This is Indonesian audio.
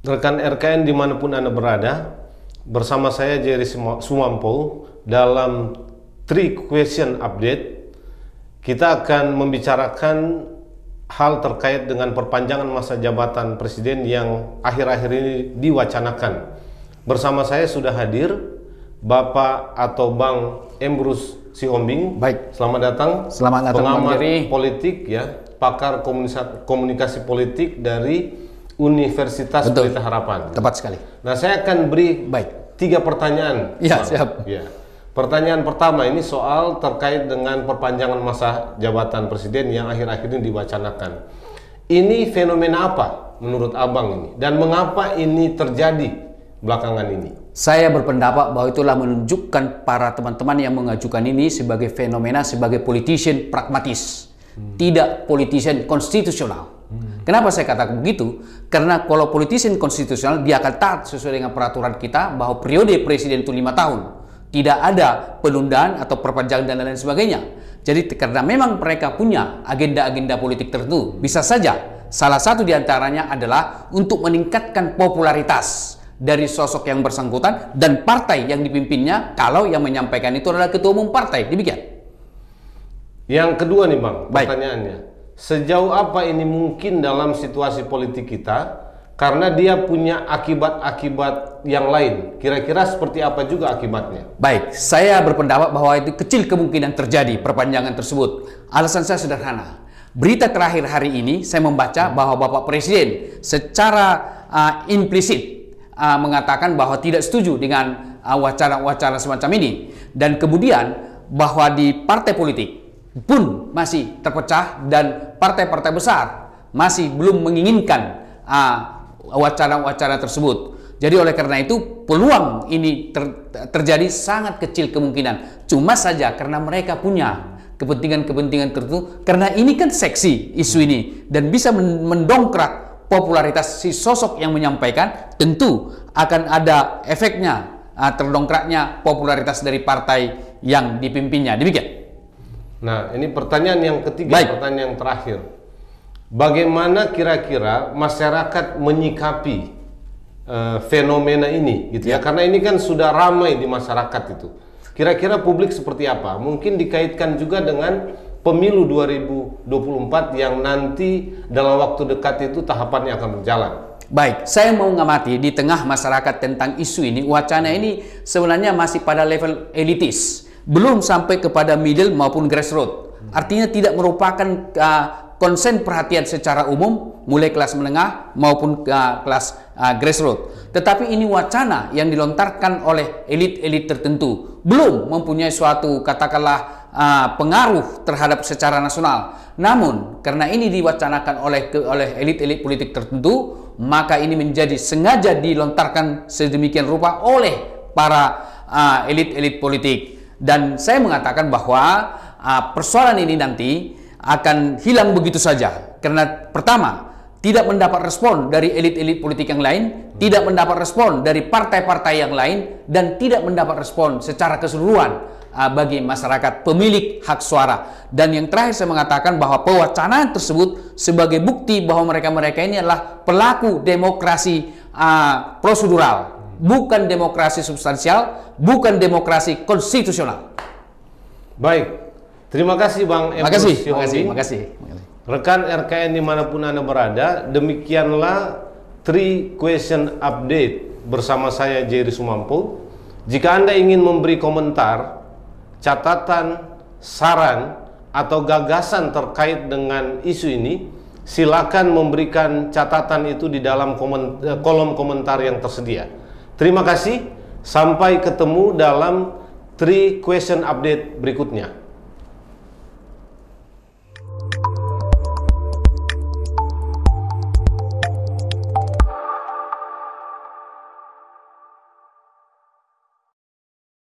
Rekan RKN dimanapun Anda berada, bersama saya Jerry Sumampo dalam 3 Question Update. Kita akan membicarakan hal terkait dengan perpanjangan masa jabatan Presiden yang akhir-akhir ini diwacanakan. Bersama saya sudah hadir Bapak atau Bang Emrus Sihombing. Baik. Selamat datang. Selamat datang, pengamat Bang Jerry. politik ya, pakar komunikasi politik dari Universitas Betul. Pelita Harapan. Tepat sekali. Nah, saya akan beri Baik. 3 pertanyaan. Ya, Bang. siap. Ya. Pertanyaan pertama ini soal terkait dengan perpanjangan masa jabatan Presiden yang akhir-akhir ini diwacanakan. Ini fenomena apa menurut Abang ini? Dan mengapa ini terjadi belakangan ini? Saya berpendapat bahwa itulah menunjukkan para teman-teman yang mengajukan ini sebagai fenomena, sebagai politician pragmatis, tidak politician konstitusional. Kenapa saya katakan begitu? Karena kalau politician konstitusional, dia akan taat sesuai dengan peraturan kita bahwa periode presiden itu 5 tahun. Tidak ada penundaan atau perpanjangan dan lain sebagainya. Jadi karena memang mereka punya agenda-agenda politik tertentu, bisa saja salah satu diantaranya adalah untuk meningkatkan popularitas dari sosok yang bersangkutan dan partai yang dipimpinnya, kalau yang menyampaikan itu adalah ketua umum partai. Demikian. Yang kedua nih Bang, Baik. pertanyaannya. Sejauh apa ini mungkin dalam situasi politik kita? Karena dia punya akibat-akibat yang lain. Kira-kira seperti apa juga akibatnya? Baik, saya berpendapat bahwa itu kecil kemungkinan terjadi perpanjangan tersebut. Alasan saya sederhana. Berita terakhir hari ini saya membaca bahwa Bapak Presiden secara implisit mengatakan bahwa tidak setuju dengan wacana-wacana semacam ini. Dan kemudian bahwa di partai politik pun masih terpecah dan partai-partai besar masih belum menginginkan wacana-wacana tersebut. Jadi oleh karena itu peluang ini terjadi sangat kecil kemungkinan. Cuma saja karena mereka punya kepentingan-kepentingan tertentu, karena ini kan seksi isu ini dan bisa mendongkrak popularitas si sosok yang menyampaikan, tentu akan ada efeknya terdongkraknya popularitas dari partai yang dipimpinnya. Demikian. Nah, ini pertanyaan yang ketiga. Baik. Pertanyaan yang terakhir. Bagaimana kira-kira masyarakat menyikapi fenomena ini gitu ya? Karena ini kan sudah ramai di masyarakat itu. Kira-kira publik seperti apa? Mungkin dikaitkan juga dengan pemilu 2024 yang nanti dalam waktu dekat itu tahapannya akan berjalan. Baik, saya mau mengamati di tengah masyarakat tentang isu ini, wacana ini sebenarnya masih pada level elitis, belum sampai kepada middle maupun grassroots. Artinya tidak merupakan konsen perhatian secara umum, mulai kelas menengah maupun kelas grassroots. Tetapi ini wacana yang dilontarkan oleh elit-elit tertentu, belum mempunyai suatu katakanlah pengaruh terhadap secara nasional. Namun karena ini diwacanakan oleh elit-elit politik tertentu, maka ini menjadi sengaja dilontarkan sedemikian rupa oleh para elit-elit politik. Dan saya mengatakan bahwa persoalan ini nanti akan hilang begitu saja. Karena pertama, tidak mendapat respon dari elit-elit politik yang lain, tidak mendapat respon dari partai-partai yang lain, dan tidak mendapat respon secara keseluruhan bagi masyarakat pemilik hak suara. Dan yang terakhir saya mengatakan bahwa pewacanaan tersebut sebagai bukti bahwa mereka-mereka ini adalah pelaku demokrasi prosedural, bukan demokrasi substansial, bukan demokrasi konstitusional. Baik, terima kasih Bang Emrus Sihombing. Makasih. Rekan RKN dimanapun Anda berada, demikianlah 3 Question Update bersama saya Jerry Sumampo. Jika Anda ingin memberi komentar, catatan, saran, atau gagasan terkait dengan isu ini, silakan memberikan catatan itu di dalam kolom komentar yang tersedia. Terima kasih, sampai ketemu dalam 3 Question Update berikutnya.